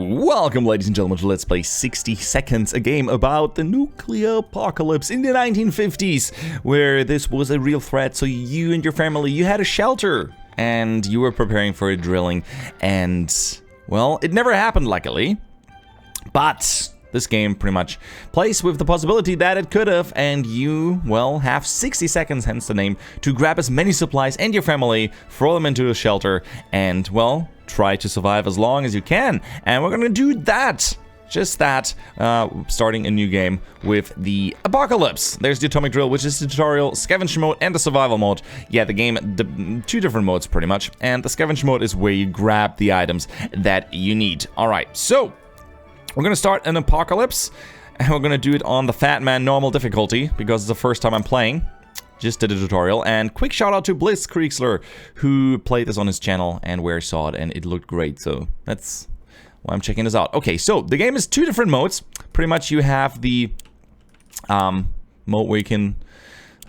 Welcome, ladies and gentlemen, to Let's Play 60 Seconds, a game about the nuclear apocalypse in the 1950s, where this was a real threat, so you and your family, you had a shelter, and you were preparing for a drilling, and, well, it never happened, luckily, but this game pretty much plays with the possibility that it could have, and you, well, have 60 seconds, hence the name, to grab as many supplies and your family, throw them into a shelter, and, well, try to survive as long as you can. And we're gonna do that, just that, starting a new game with the Apocalypse. There's the Atomic Drill, which is the tutorial, scavenge mode, and the survival mode. Yeah, the game, two different modes pretty much, and the scavenge mode is where you grab the items that you need. Alright, so we're gonna start an Apocalypse, and we're gonna do it on the Fat Man normal difficulty, because it's the first time I'm playing. Just did a tutorial, and quick shout out to Bliss Kriegsler, who played this on his channel and where I saw it, and it looked great, so that's why I'm checking this out. Okay, so the game is two different modes. Pretty much you have the mode where you can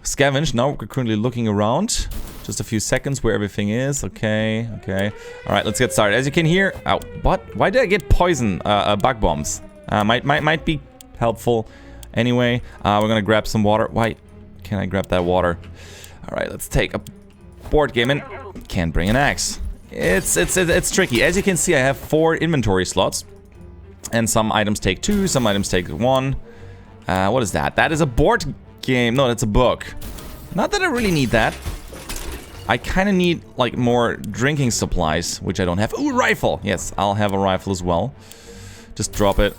scavenge. Now we're currently looking around. Just a few seconds where everything is. Okay, okay. Alright, let's get started. As you can hear... Oh, what? Why did I get poison? Bug bombs. Might be helpful. Anyway, we're gonna grab some water. Why can I grab that water? Alright, let's take a board game and can't bring an axe. It's tricky. As you can see, I have 4 inventory slots. And some items take 2, some items take 1. What is that? That is a board game. No, that's a book. Not that I really need that. I kind of need, like, more drinking supplies, which I don't have. Ooh, rifle! Yes, I'll have a rifle as well. Just drop it.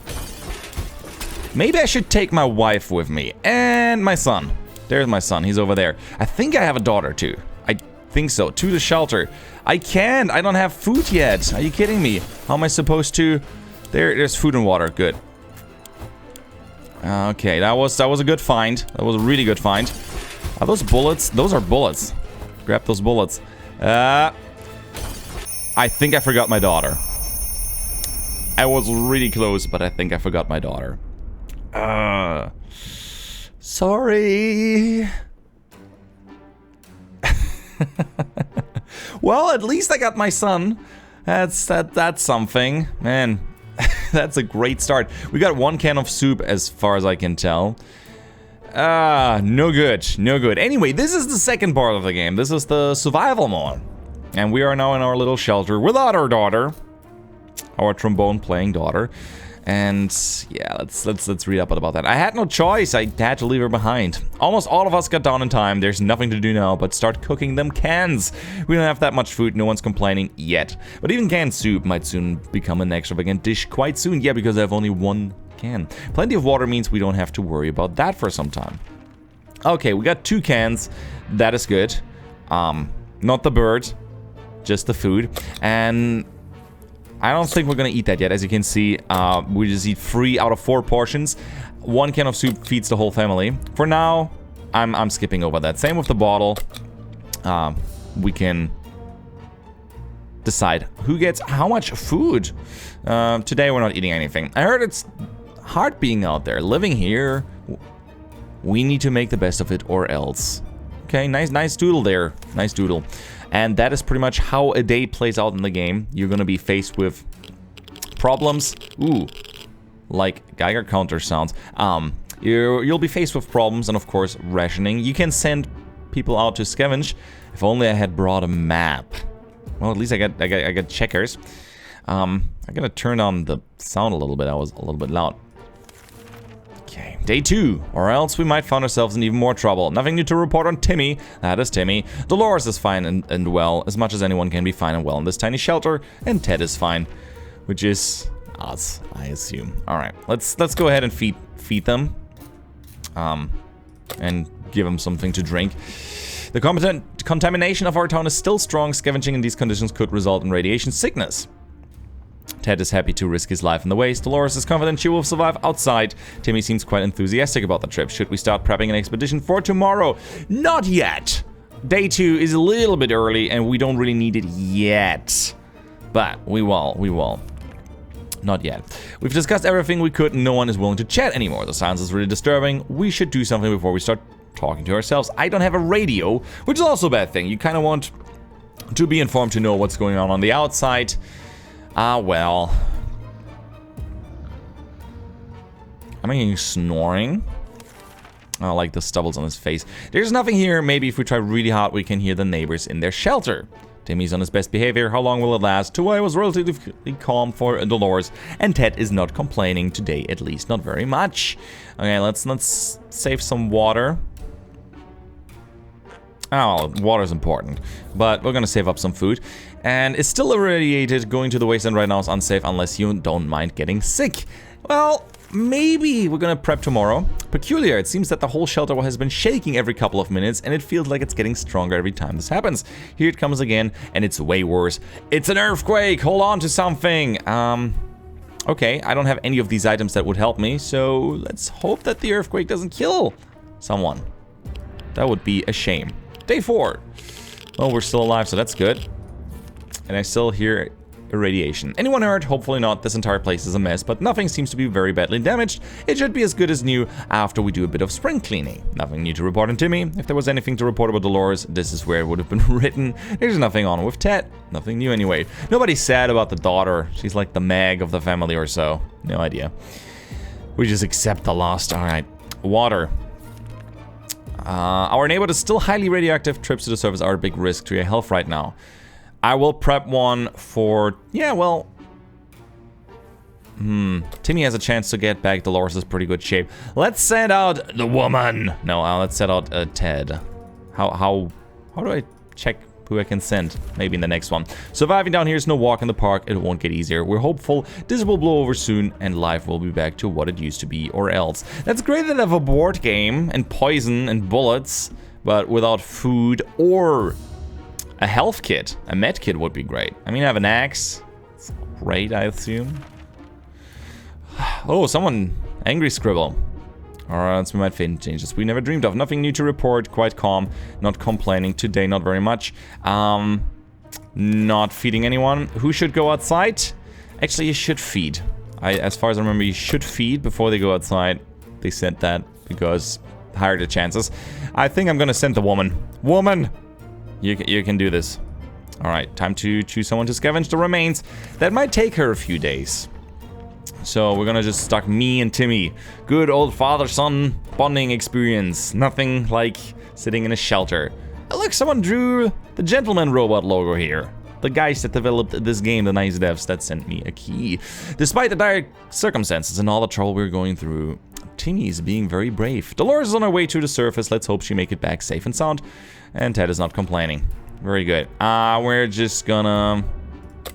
Maybe I should take my wife with me. And my son. There's my son. He's over there. I think I have a daughter, too. I think so. To the shelter. I can't. I don't have food yet. Are you kidding me? How am I supposed to... There's food and water. Good. Okay, that was a good find. That was a really good find. Are those bullets? Those are bullets. Grab those bullets. I think I forgot my daughter. I was really close, but I think I forgot my daughter. Sorry. Well, at least I got my son. That's something. Man, that's a great start. We got 1 can of soup as far as I can tell. No good, no good. Anyway, this is the second part of the game. This is the survival mode. And we are now in our little shelter without our daughter. Our trombone-playing daughter. And yeah, let's read up about that. I had no choice. I had to leave her behind. Almost all of us got down in time. There's nothing to do now but start cooking them cans. We don't have that much food. No one's complaining yet. But even canned soup might soon become an extravagant dish quite soon. Yeah, because I have only 1 can. Plenty of water means we don't have to worry about that for some time. Okay, we got 2 cans. That is good. Not the bird, just the food. And I don't think we're gonna eat that yet. As you can see, we just eat 3 out of 4 portions. 1 can of soup feeds the whole family. For now, I'm skipping over that. Same with the bottle. We can decide who gets how much food. Today we're not eating anything. I heard it's hard being out there, living here. We need to make the best of it or else. Okay, nice doodle there. Nice doodle. And that is pretty much how a day plays out in the game. You're gonna be faced with problems. Ooh, like Geiger counter sounds. You'll be faced with problems and of course rationing. You can send people out to scavenge. If only I had brought a map. Well, at least I got checkers. I'm gonna turn on the sound a little bit. I was a little bit loud. Okay, day 2, or else we might find ourselves in even more trouble. Nothing new to report on Timmy. That is Timmy. Dolores is fine and well, as much as anyone can be fine and well in this tiny shelter. And Ted is fine, which is us, I assume. All right, let's go ahead and feed them, and give them something to drink. The contamination of our town is still strong. Scavenging in these conditions could result in radiation sickness. Ted is happy to risk his life in the waste. Dolores is confident she will survive outside. Timmy seems quite enthusiastic about the trip. Should we start prepping an expedition for tomorrow? Not yet! Day 2 is a little bit early and we don't really need it yet. But we will. Not yet. We've discussed everything we could and no one is willing to chat anymore. The silence is really disturbing. We should do something before we start talking to ourselves. I don't have a radio, which is also a bad thing. You kind of want to be informed to know what's going on the outside. Well, Am I hearing snoring? Oh, like the stubble's on his face. There's nothing here. Maybe if we try really hard, we can hear the neighbors in their shelter. Timmy's on his best behavior. How long will it last? Today was relatively calm for Dolores, and Ted is not complaining today, at least not very much. Okay, let's save some water. Oh, water's important, but we're gonna save up some food. And it's still irradiated. Going to the wasteland right now is unsafe unless you don't mind getting sick. Well, maybe we're gonna prep tomorrow. Peculiar, it seems that the whole shelter has been shaking every couple of minutes, and it feels like it's getting stronger every time this happens. Here it comes again, and it's way worse. It's an earthquake! Hold on to something! Okay, I don't have any of these items that would help me, so let's hope that the earthquake doesn't kill someone. That would be a shame. Day 4. Well, we're still alive, so that's good. And I still hear irradiation. Anyone hurt? Hopefully not. This entire place is a mess, but nothing seems to be very badly damaged. It should be as good as new after we do a bit of spring cleaning. Nothing new to report on Timmy. If there was anything to report about Dolores, this is where it would have been written. There's nothing on with Ted. Nothing new anyway. Nobody's sad about the daughter. She's like the Meg of the family or so. No idea. We just accept the loss. Alright. Water. Our neighborhood is still highly radioactive. Trips to the surface are a big risk to your health right now. I will prep one for... Yeah, well... Timmy has a chance to get back. Dolores is pretty good shape. Let's send out the woman. No, let's send out Ted. How do I check who I can send? Maybe in the next one. Surviving down here is no walk in the park. It won't get easier. We're hopeful this will blow over soon and life will be back to what it used to be, or else. That's great that I have a board game and poison and bullets, but without food or a health kit. A med kit would be great. I mean, I have an axe. It's great, I assume. Oh, someone. Angry scribble. Alright, that's my fate changes we never dreamed of. Nothing new to report. Quite calm. Not complaining today, not very much. Not feeding anyone. Who should go outside? Actually, you should feed. As far as I remember, you should feed before they go outside. They said that because higher the chances. I think I'm gonna send the woman. Woman! You can do this. Alright, time to choose someone to scavenge the remains. That might take her a few days. So we're gonna just stuck me and Timmy. Good old father-son bonding experience. Nothing like sitting in a shelter. Oh, look, someone drew the gentleman robot logo here. The guys that developed this game, the nice devs that sent me a key. Despite the dire circumstances and all the trouble we're going through, Timmy is being very brave. Dolores is on her way to the surface. Let's hope she make it back safe and sound. And Ted is not complaining. Very good. We're just gonna...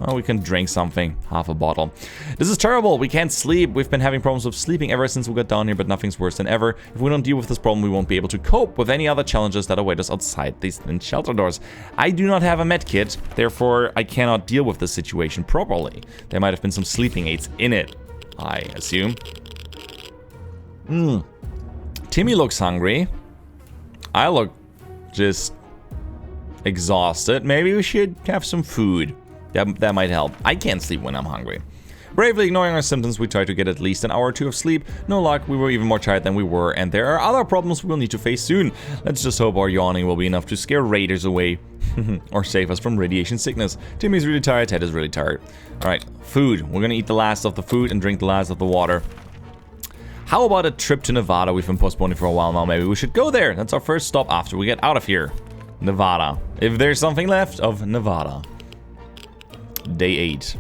Oh, we can drink something. Half a bottle. This is terrible. We can't sleep. We've been having problems with sleeping ever since we got down here, but nothing's worse than ever. If we don't deal with this problem, we won't be able to cope with any other challenges that await us outside these thin shelter doors. I do not have a med kit, therefore I cannot deal with this situation properly. There might have been some sleeping aids in it, I assume. Timmy looks hungry. I look just exhausted. Maybe we should have some food. That might help. I can't sleep when I'm hungry. Bravely ignoring our symptoms, we try to get at least an hour or two of sleep. No luck, we were even more tired than we were, and there are other problems we'll need to face soon. Let's just hope our yawning will be enough to scare raiders away. Or save us from radiation sickness. Timmy's really tired, Ted is really tired. Alright, food. We're gonna eat the last of the food and drink the last of the water. How about a trip to Nevada? We've been postponing for a while now. Maybe we should go there. That's our first stop after we get out of here. Nevada. If there's something left of Nevada. Day 8.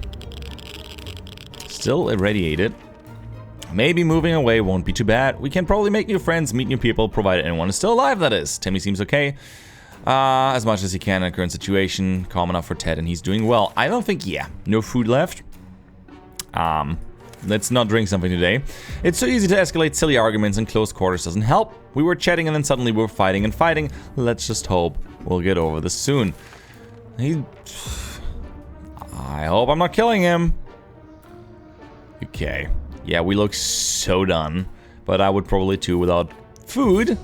Still irradiated. Maybe moving away won't be too bad. We can probably make new friends, meet new people, provided anyone is still alive, that is. Timmy seems okay. As much as he can in the current situation. Calm enough for Ted, and he's doing well. I don't think, yeah. No food left. Let's not drink something today. It's so easy to escalate silly arguments, and close quarters doesn't help. We were chatting, and then suddenly we were fighting and fighting. Let's just hope we'll get over this soon. I hope I'm not killing him. Okay. Yeah, we look so done. But I would probably too without food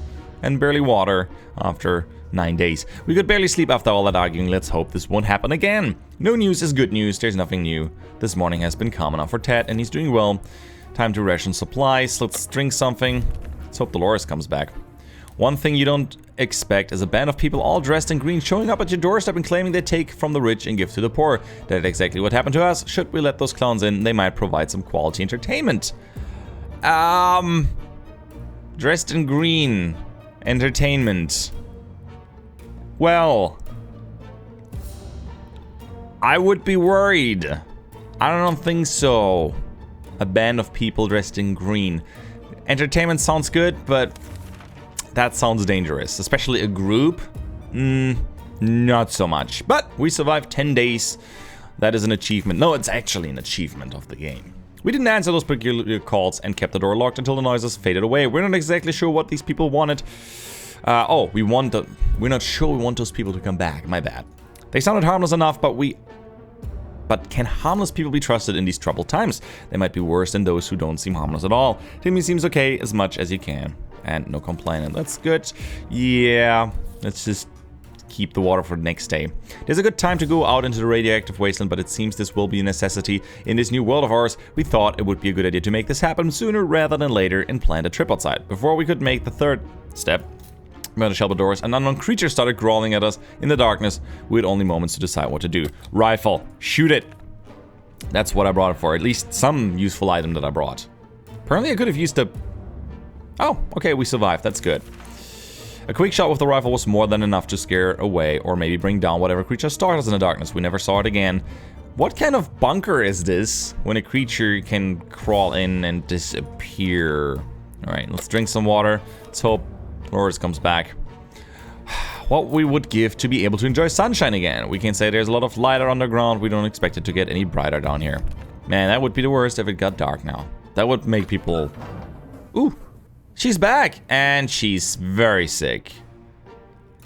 and barely water after 9 days. We could barely sleep after all that arguing. Let's hope this won't happen again. No news is good news. There's nothing new. This morning has been calm enough for Ted, and he's doing well. Time to ration supplies. Let's drink something. Let's hope Dolores comes back. One thing you don't expect is a band of people all dressed in green showing up at your doorstep and claiming they take from the rich and give to the poor. That's exactly what happened to us. Should we let those clowns in, they might provide some quality entertainment. Dressed in green. Entertainment. Well, I would be worried. I don't think so. A band of people dressed in green. Entertainment sounds good, but that sounds dangerous. Especially a group. Not so much. But we survived 10 days. That is an achievement. No, it's actually an achievement of the game. We didn't answer those particular calls and kept the door locked until the noises faded away. We're not exactly sure what these people wanted. We're not sure we want those people to come back. My bad. They sounded harmless enough, but can harmless people be trusted in these troubled times? They might be worse than those who don't seem harmless at all. Timmy seems okay as much as you can. And no complaining. That's good. Yeah, let's just keep the water for the next day. There's a good time to go out into the radioactive wasteland, but it seems this will be a necessity in this new world of ours. We thought it would be a good idea to make this happen sooner rather than later and planned a trip outside. Before we could make the third step, by the shelter doors, an unknown creature started growling at us in the darkness. We had only moments to decide what to do. Rifle. Shoot it. That's what I brought it for. At least some useful item that I brought. Apparently I could have used a... Oh, okay, we survived. That's good. A quick shot with the rifle was more than enough to scare away or maybe bring down whatever creature stalked us in the darkness. We never saw it again. What kind of bunker is this when a creature can crawl in and disappear? Alright, let's drink some water. Let's hope Dolores comes back. What we would give to be able to enjoy sunshine again. We can say there's a lot of light underground. We don't expect it to get any brighter down here. Man, that would be the worst if it got dark now. That would make people... Ooh, she's back. And she's very sick.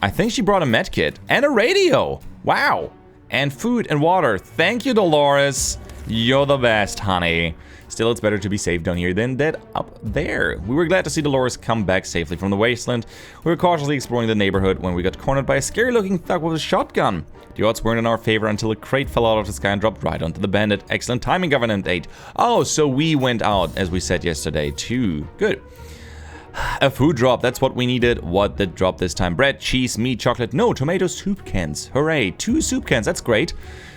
I think she brought a med kit and a radio. Wow. And food and water. Thank you, Dolores. You're the best, honey. Still, it's better to be safe down here than dead up there. We were glad to see Dolores come back safely from the wasteland. We were cautiously exploring the neighborhood when we got cornered by a scary-looking thug with a shotgun. The odds weren't in our favor until a crate fell out of the sky and dropped right onto the bandit. Excellent timing, Government 8. Oh, so we went out, as we said yesterday, too. Good. A food drop, that's what we needed. What did drop this time? Bread, cheese, meat, chocolate. No, tomato soup cans. Hooray, 2 soup cans, that's great.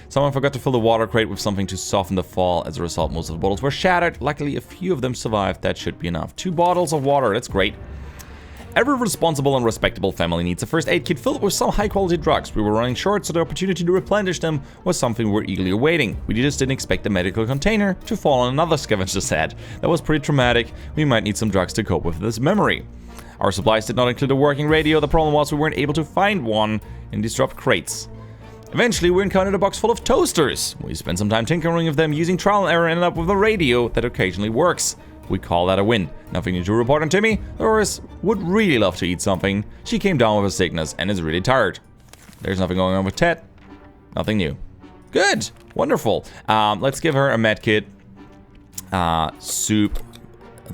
Someone forgot to fill the water crate with something to soften the fall. As a result, most of the bottles were shattered. Luckily, a few of them survived. That should be enough. 2 bottles of water, that's great. Every responsible and respectable family needs a first aid kit filled with some high-quality drugs. We were running short, so the opportunity to replenish them was something we were eagerly awaiting. We just didn't expect the medical container to fall on another scavenger's head. That was pretty traumatic. We might need some drugs to cope with this memory. Our supplies did not include a working radio. The problem was we weren't able to find one in these dropped crates. Eventually, we encountered a box full of toasters. We spent some time tinkering with them using trial and error and ended up with a radio that occasionally works. We call that a win. Nothing new to report on Timmy. Doris would really love to eat something. She came down with a sickness and is really tired. There's nothing going on with Ted. Nothing new. Good. Wonderful. Let's give her a med kit. Soup.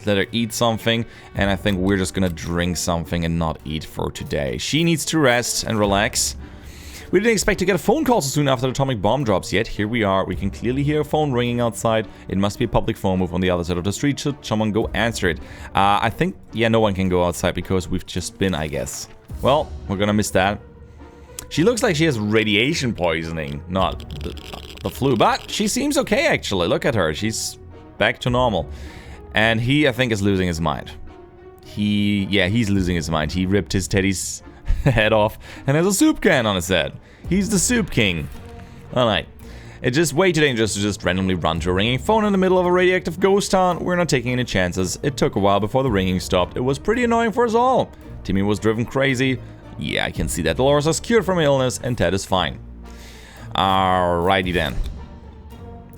Let her eat something. And I think we're just gonna drink something and not eat for today. She needs to rest and relax. We didn't expect to get a phone call so soon after the atomic bomb drops, yet here we are. We can clearly hear a phone ringing outside. It must be a public phone booth on the other side of the street. Should someone go answer it? I think, yeah, no one can go outside because we've just been, I guess. Well, we're gonna miss that. She looks like she has radiation poisoning, not the flu, but she seems okay, actually. Look at her. She's back to normal. And he, I think, is losing his mind. He's losing his mind. He ripped his teddy's head off and has a soup can on his head. He's the soup king. Alright. It's just way too dangerous to just randomly run to a ringing phone in the middle of a radioactive ghost town. We're not taking any chances. It took a while before the ringing stopped. It was pretty annoying for us all. Timmy was driven crazy. Yeah, I can see that. Dolores is cured from illness and Ted is fine. Alrighty then.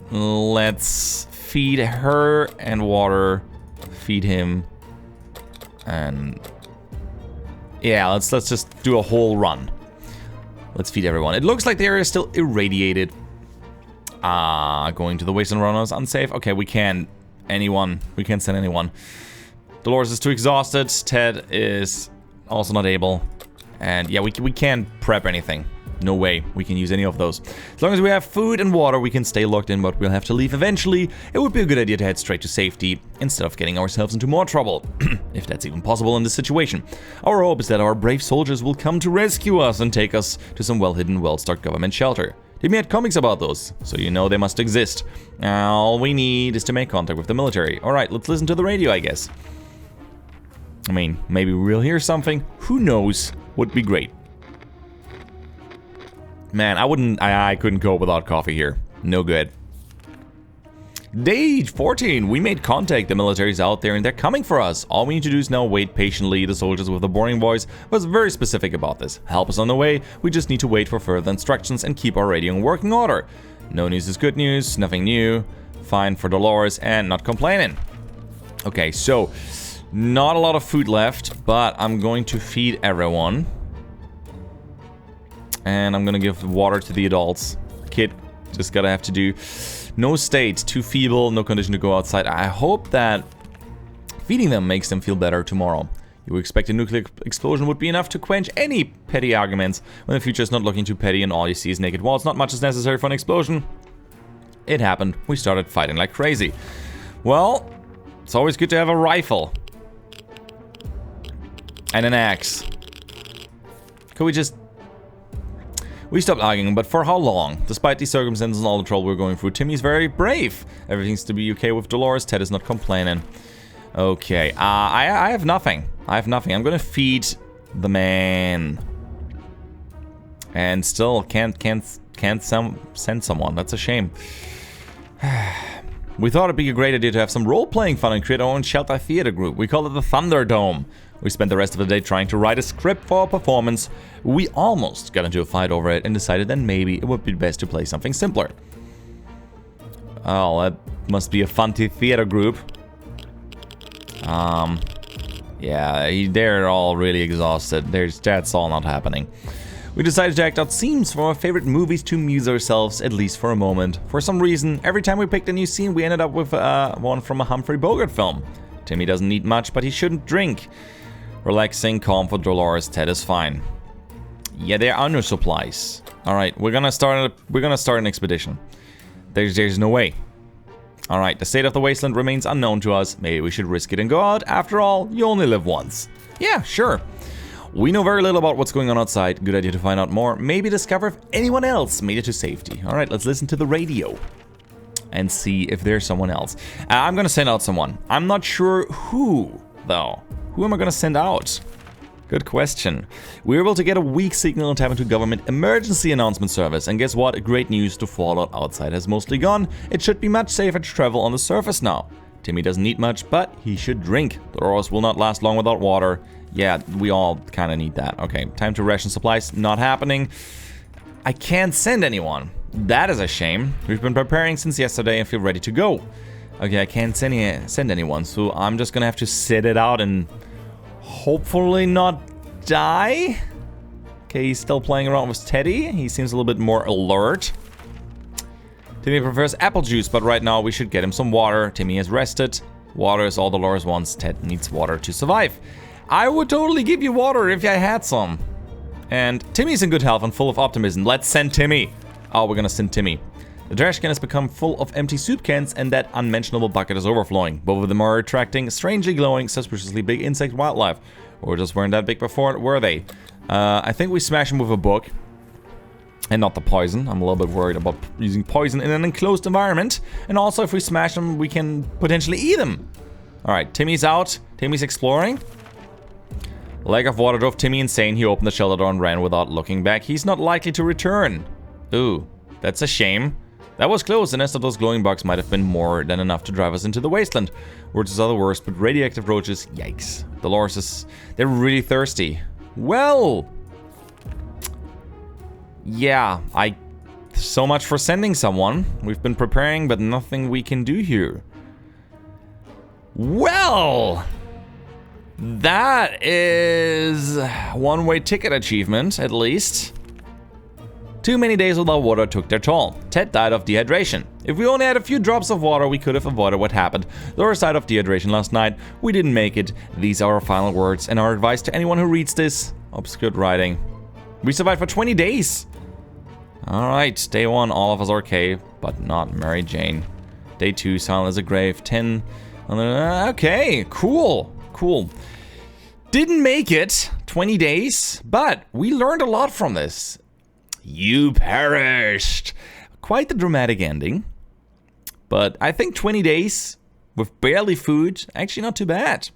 Let's feed her and water. Feed him. And yeah, let's just do a whole run. Let's feed everyone. It looks like the area is still irradiated. Going to the wasteland run is unsafe. Okay, we can't send anyone. Dolores is too exhausted. Ted is also not able. And yeah, we can't prep anything. No way we can use any of those. As long as we have food and water, we can stay locked in, but we'll have to leave eventually. It would be a good idea to head straight to safety instead of getting ourselves into more trouble, if that's even possible in this situation. Our hope is that our brave soldiers will come to rescue us and take us to some well-hidden, well-stocked government shelter. Timmy had comics about those, so you know they must exist. All we need is to make contact with the military. Alright, let's listen to the radio, I guess. I mean, maybe we'll hear something. Who knows? Would be great. Man, I couldn't go without coffee here. No good. Day 14, we made contact. The military's out there and they're coming for us. All we need to do is now wait patiently. The soldiers with the boring voice was very specific about this. Help us on the way. We just need to wait for further instructions and keep our radio in working order. No news is good news. Nothing new. Fine for Dolores and not complaining. Okay, so not a lot of food left, but I'm going to feed everyone. And I'm gonna give water to the adults. Kid just gotta have to do. No state, too feeble, no condition to go outside. I hope that feeding them makes them feel better tomorrow. You would expect a nuclear explosion would be enough to quench any petty arguments when the future is not looking too petty and all you see is naked walls. Not much is necessary for an explosion. It happened. We started fighting like crazy. Well, it's always good to have a rifle. And an axe. Could we just... We stopped arguing, but for how long? Despite these circumstances and all the trouble we're going through, Timmy's very brave. Everything seems to be okay with Dolores. Ted is not complaining. Okay, I have nothing. I have nothing. I'm gonna feed the man. And still can't send someone. That's a shame. We thought it'd be a great idea to have some role-playing fun and create our own shelter theater group. We call it the Thunderdome. We spent the rest of the day trying to write a script for our performance. We almost got into a fight over it and decided that maybe it would be best to play something simpler. Oh, that must be a funny theater group. Yeah, they're all really exhausted. That's all not happening. We decided to act out scenes from our favorite movies to amuse ourselves, at least for a moment. For some reason, every time we picked a new scene, we ended up with one from a Humphrey Bogart film. Timmy doesn't need much, but he shouldn't drink. Relaxing, calm for Dolores. Ted is fine. Yeah, there are no supplies. All right, we're gonna start an expedition. There's no way. All right, the state of the wasteland remains unknown to us. Maybe we should risk it and go out. After all, you only live once. Yeah, sure. We know very little about what's going on outside. Good idea to find out more. Maybe discover if anyone else made it to safety. All right, let's listen to the radio and see if there's someone else. I'm gonna send out someone. I'm not sure who, though. Who am I gonna send out? Good question. We were able to get a weak signal and tap into government emergency announcement service. And guess what? Great news, the fallout outside has mostly gone. It should be much safer to travel on the surface now. Timmy doesn't eat much, but he should drink. The Dolores will not last long without water. Yeah, we all kind of need that. Okay, time to ration supplies. Not happening. I can't send anyone. That is a shame. We've been preparing since yesterday and feel ready to go. Okay, I can't send anyone, so I'm just gonna have to sit it out and hopefully not die. Okay, he's still playing around with Teddy. He seems a little bit more alert. Timmy prefers apple juice, but right now we should get him some water. Timmy has rested. Water is all Dolores wants. Ted needs water to survive. I would totally give you water if I had some. And Timmy's in good health and full of optimism. Let's send Timmy. Oh, we're gonna send Timmy. The trash can has become full of empty soup cans and that unmentionable bucket is overflowing. Both of them are attracting strangely glowing, suspiciously big insect wildlife. Or just weren't that big before, were they? I think we smash them with a book. And not the poison. I'm a little bit worried about using poison in an enclosed environment. And also if we smash them, we can potentially eat them. Alright, Timmy's out. Timmy's exploring. Lack of water drove Timmy insane. He opened the shelter door and ran without looking back. He's not likely to return. Ooh, that's a shame. That was close. The nest of those glowing bugs might have been more than enough to drive us into the wasteland. Roaches are the worst, but radioactive roaches, yikes. Dolores, they're really thirsty. Well, yeah, so much for sending someone. We've been preparing, but nothing we can do here. Well, that is one-way ticket achievement, at least. Too many days without water took their toll. Ted died of dehydration. If we only had a few drops of water, we could have avoided what happened. Dolores died of dehydration last night. We didn't make it. These are our final words and our advice to anyone who reads this. Obscured writing. We survived for 20 days. Alright, day 1, all of us are okay, but not Mary Jane. Day 2, silent as a grave. 10. Okay, cool. Cool. Didn't make it 20 days, but we learned a lot from this. you perished. Quite the dramatic ending. But I think 20 days with barely food, actually not too bad.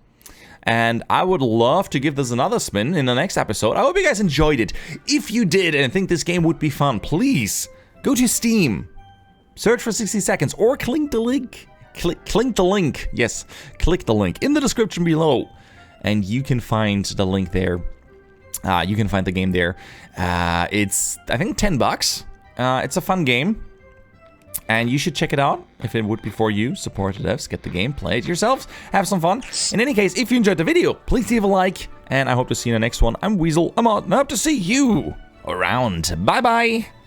And I would love to give this another spin in the next episode. I hope you guys enjoyed it. If you did and think this game would be fun, please go to Steam, search for 60 seconds, or click the link. Click the link. Yes, click the link in the description below. And you can find the link there. You can find the game there. It's, I think, $10. It's a fun game. And you should check it out if it would be for you. Support the devs, get the game, play it yourselves, have some fun. In any case, if you enjoyed the video, please leave a like, and I hope to see you in the next one. I'm Weasel, I'm out, and I hope to see you around. Bye-bye!